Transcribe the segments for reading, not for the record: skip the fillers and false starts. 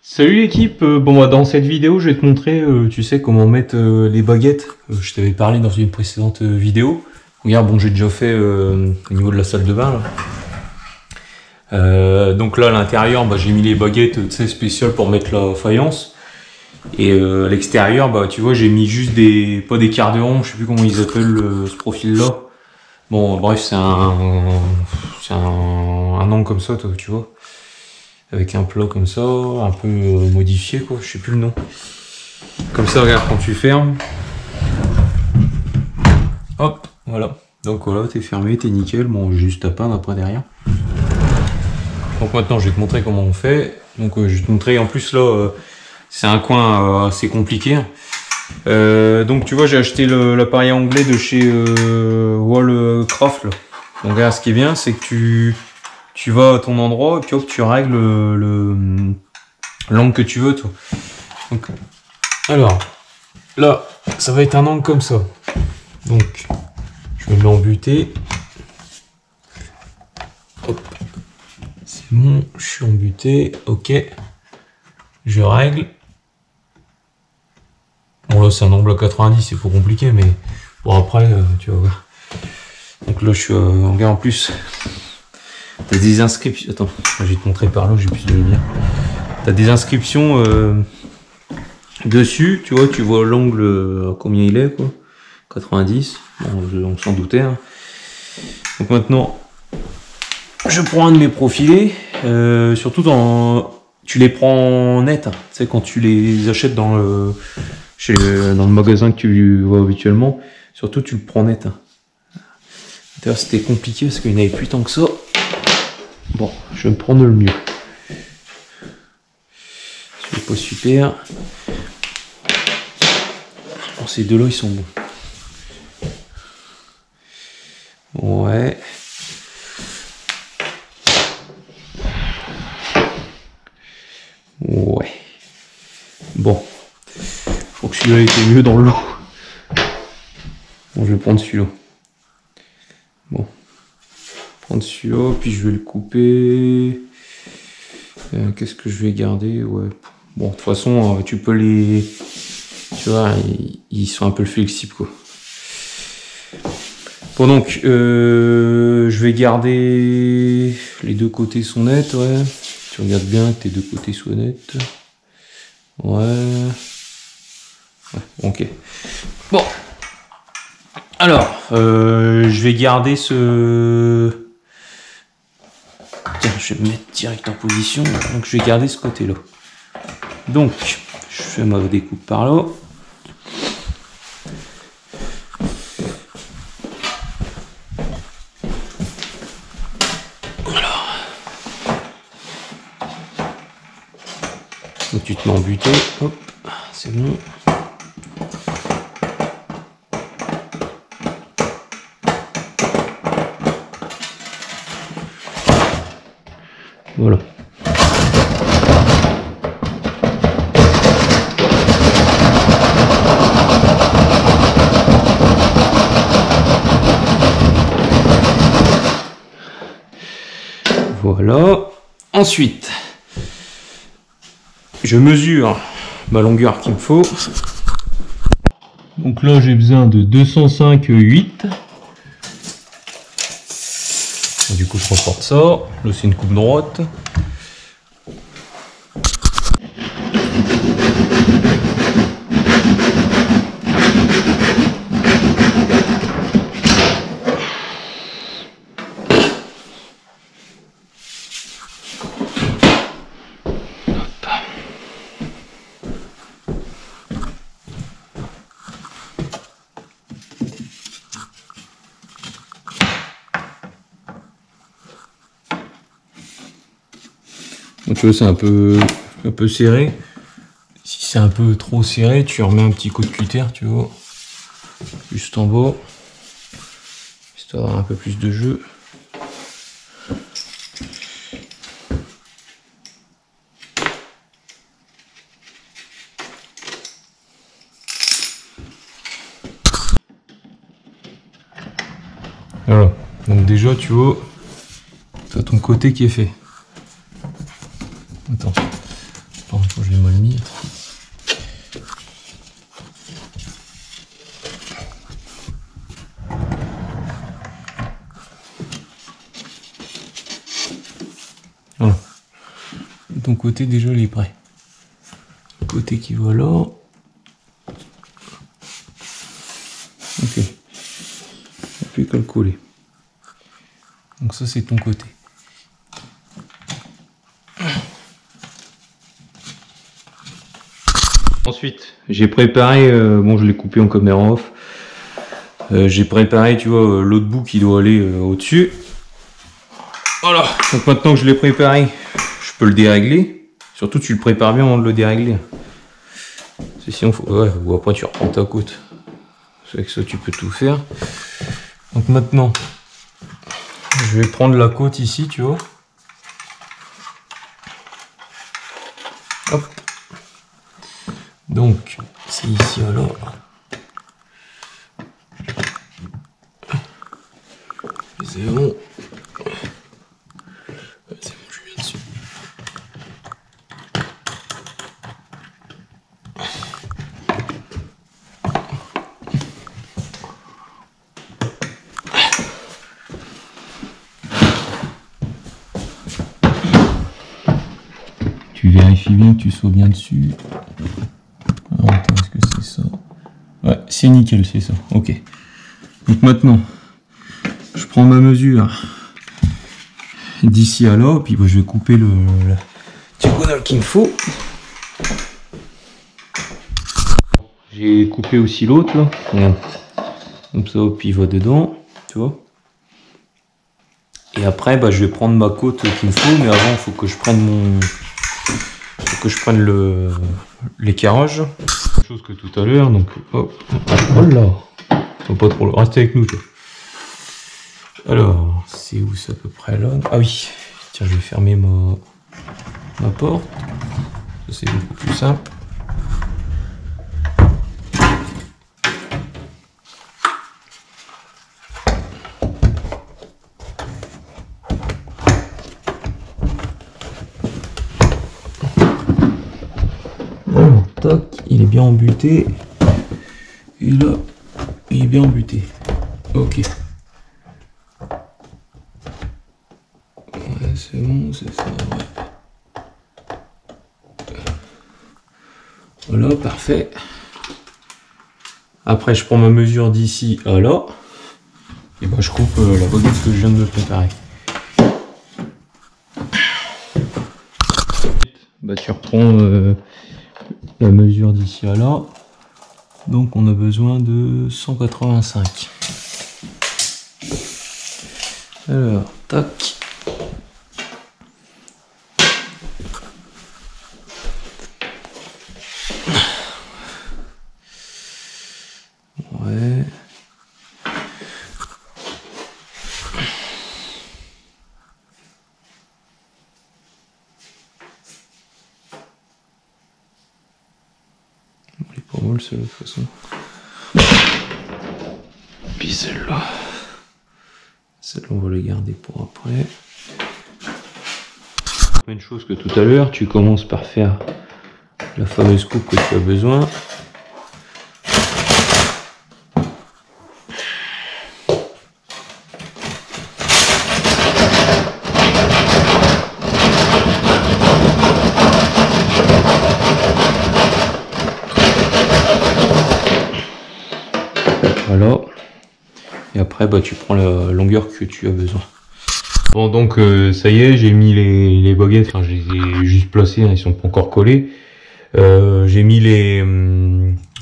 Salut l'équipe, dans cette vidéo je vais te montrer tu sais comment mettre les baguettes. Je t'avais parlé dans une précédente vidéo. Regarde, bon, j'ai déjà fait au niveau de la salle de bain là. Donc là à l'intérieur j'ai mis les baguettes tu sais, spéciales pour mettre la faïence. Et à l'extérieur tu vois j'ai mis juste pas des quarts de rond, je sais plus comment ils appellent ce profil là. Bon bref c'est un angle comme ça toi, tu vois. Avec un plat comme ça, un peu modifié quoi, je sais plus le nom. Comme ça, regarde, quand tu fermes. Hop, voilà. Donc voilà, t'es fermé, t'es nickel. Bon, juste à peindre après derrière. Donc maintenant, je vais te montrer comment on fait. Donc je vais te montrer, en plus là, c'est un coin assez compliqué. Donc tu vois, j'ai acheté l'appareil anglais de chez Wallcraft. Donc regarde, ce qui est bien, c'est que tu vas à ton endroit et puis hop, tu règles l'angle que tu veux toi. Donc, alors là ça va être un angle comme ça, donc je vais l'embuter. Hop, c'est bon, je suis embuté. Ok, je règle. Bon là c'est un angle à 90, c'est pas compliqué, mais bon après tu vas voir. Donc là je suis en plus. T'as des inscriptions. Attends, je vais te montrer par là, j'ai plus de lumière. T'as des inscriptions dessus, tu vois l'angle combien il est quoi. 90. Bon, on s'en doutait. Hein. Donc maintenant, je prends un de mes profilés. Surtout tu les prends net. Hein. Tu sais quand tu les achètes dans le magasin que tu vois habituellement. Surtout tu le prends net. Hein. D'ailleurs c'était compliqué parce qu'il n'y en avait plus tant que ça. Bon, je vais me prendre le mieux. C'est pas super. Bon, ces deux-là, ils sont bons. Ouais. Ouais. Bon. Faut que celui-là était mieux dans le lot. Bon, je vais prendre celui-là. Bon. Prendre celui-là, puis je vais le couper. Qu'est-ce que je vais garder? Ouais. Bon, de toute façon, tu peux les... Tu vois, ils sont un peu flexibles, quoi. Bon, donc, je vais garder... Les deux côtés sont nets, ouais. Tu regardes bien que tes deux côtés soient nets. Ouais. Ok. Bon. Alors, je vais garder ce... Tiens, je vais me mettre direct en position. Donc, je vais garder ce côté-là. Donc, je fais ma découpe par là. Alors. Donc, tu te mets en butée. Hop, c'est bon. Voilà. Voilà. Ensuite, je mesure ma longueur qu'il me faut. Donc là, j'ai besoin de 205,8. Du coup, je reporte ça. Là, c'est une coupe droite. Donc tu vois, c'est un peu serré. Si c'est un peu trop serré, tu remets un petit coup de cutter, tu vois, juste en bas, histoire d'avoir un peu plus de jeu. Voilà. Donc déjà, tu vois, t'as ton côté qui est fait. Attends, ton côté déjà il est prêt. Le côté qui va là. Ok. Il n'y a plus qu'à le coller. Donc ça c'est ton côté. Ensuite, j'ai préparé, bon je l'ai coupé en caméra off. J'ai préparé, tu vois, l'autre bout qui doit aller au-dessus. Voilà. Donc maintenant que je l'ai préparé, je peux le dérégler. Surtout tu le prépares bien avant de le dérégler. Sinon, ouais, ou après tu reprends ta côte. Avec ça tu peux tout faire. Donc maintenant, je vais prendre la côte ici, tu vois. Hop. Donc, c'est ici alors. C'est bon. C'est bon, je viens dessus. Tu vérifies bien que tu sois bien dessus. Alors, attends, est-ce que c'est ça? Ouais, c'est nickel, c'est ça. Ok. Donc maintenant, je prends ma mesure d'ici à là, puis je vais couper le diagonale qu'il me faut. J'ai coupé aussi l'autre là. Regarde. Comme ça, puis il va dedans, tu vois. Et après, bah, je vais prendre ma côte qu'il me faut, mais avant, il faut que je prenne l'équerrage. Même chose que tout à l'heure, donc hop. Oh là, faut pas trop, restez avec nous. Toi. Alors, c'est où c'est à peu près là? Ah oui, tiens, je vais fermer ma porte. Ça c'est beaucoup plus simple. Alors, tac, il est bien embuté. Et là, il est bien embuté. Ok. Ouais, c'est bon, c'est ça, ouais. Voilà, parfait. Après, je prends ma mesure d'ici à là. Et ben, je coupe la baguette que je viens de me préparer. Bah, tu reprends la mesure d'ici à là. Donc, on a besoin de 185. Alors, tac. Ouais. Elle est pas mal celle-là de toute façon. Puis celle-là. Celle-là on va la garder pour après. Même chose que tout à l'heure, tu commences par faire la fameuse coupe que tu as besoin. Voilà. Et après, bah, tu prends la longueur que tu as besoin. Bon, donc ça y est, j'ai mis les baguettes, enfin, je les ai juste placées, hein, ils sont pas encore collés. J'ai mis les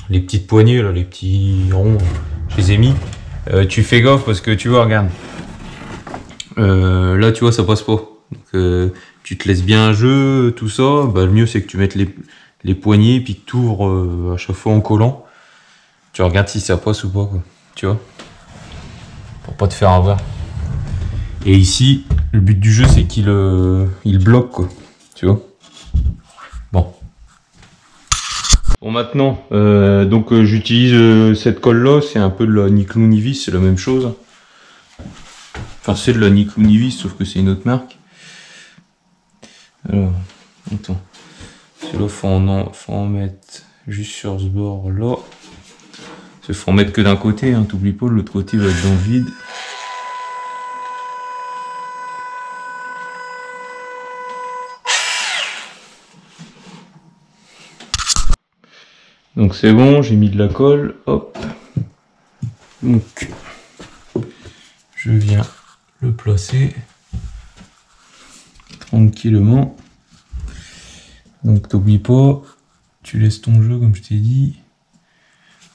petites poignées, là, les petits ronds, je les ai mis. Tu fais gaffe parce que tu vois, regarde. Là, tu vois, ça passe pas. Donc, tu te laisses bien un jeu, tout ça. Bah, le mieux, c'est que tu mettes les poignées, puis que tu ouvres à chaque fois en collant. Tu regardes si ça passe ou pas, quoi. Tu vois, pour pas te faire avoir. Et ici, le but du jeu, c'est qu'il bloque, quoi. Tu vois. Bon. Bon, maintenant, donc j'utilise cette colle-là. C'est un peu de la Niclou Nivis, c'est la même chose. Enfin, c'est de la Niclou Nivis, sauf que c'est une autre marque. Alors, attends. Celui-là, faut en mettre juste sur ce bord-là. Il faut en mettre que d'un côté, hein, t'oublies pas, l'autre côté va être dans le vide. Donc c'est bon, j'ai mis de la colle, hop. Donc je viens le placer tranquillement. Donc t'oublies pas, tu laisses ton jeu comme je t'ai dit.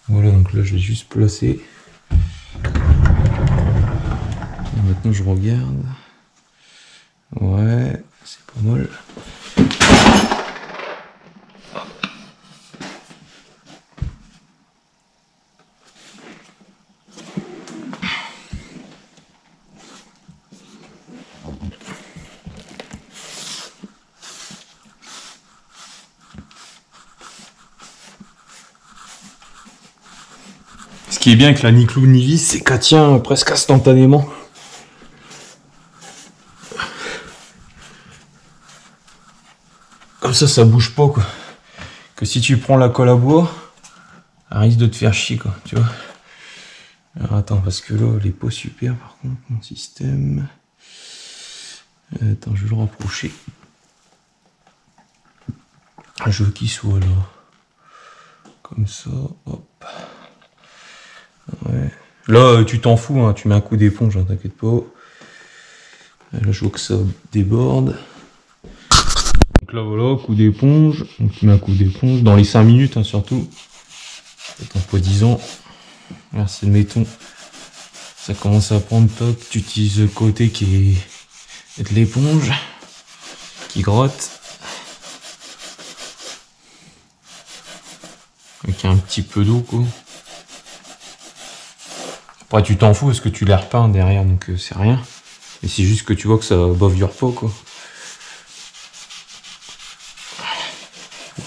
Voilà, donc là je vais juste placer. Et maintenant je regarde. Ouais, c'est pas mal. Ce qui est bien avec la ni clou ni vis, c'est qu'elle tient presque instantanément. Comme ça bouge pas quoi. Que si tu prends la colle à bois, elle risque de te faire chier quoi, tu vois. Alors attends, parce que là, elle est pas super par contre, mon système. Attends, je vais le rapprocher. Je veux qu'il soit là. Comme ça, hop. Ouais. Là, tu t'en fous, hein, tu mets un coup d'éponge, hein, t'inquiète pas. Là, je vois que ça déborde. Donc là, voilà, coup d'éponge. Donc tu mets un coup d'éponge dans les 5 minutes, hein, surtout. Attends, pas 10 ans. Là, c'est admettons. Ça commence à prendre toc. Tu utilises le côté qui est de l'éponge, qui grotte. Avec un petit peu d'eau, quoi. Après, tu t'en fous parce que tu les repeins derrière, donc c'est rien. Et c'est juste que tu vois que ça bavure pas, quoi.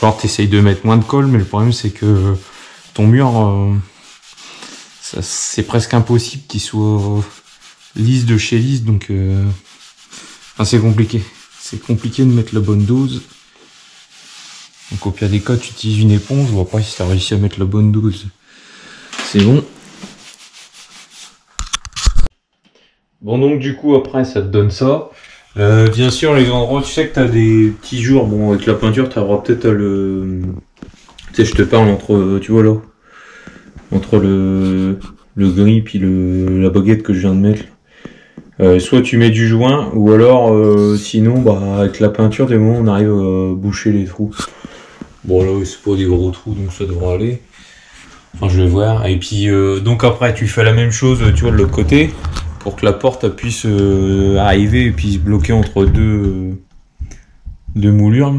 Alors, t'essayes de mettre moins de colle, mais le problème, c'est que ton mur, c'est presque impossible qu'il soit lisse de chez lisse, donc enfin, c'est compliqué. C'est compliqué de mettre la bonne dose. Donc au pire des cas, tu utilises une éponge, je vois pas si tu as réussi à mettre la bonne dose. C'est bon. Bon, donc du coup, après, ça te donne ça. Bien sûr, les endroits, tu sais que tu as des petits jours. Bon, avec la peinture, tu auras peut-être à le... Tu sais, je te parle entre, tu vois là, entre le gris puis la baguette que je viens de mettre. Soit tu mets du joint, ou alors, sinon, bah, avec la peinture, des moments, on arrive à boucher les trous. Bon, là, c'est pas des gros trous, donc ça devrait aller. Enfin, je vais voir. Et puis, donc après, tu fais la même chose, tu vois, de l'autre côté, pour que la porte puisse arriver et puis se bloquer entre deux moulures.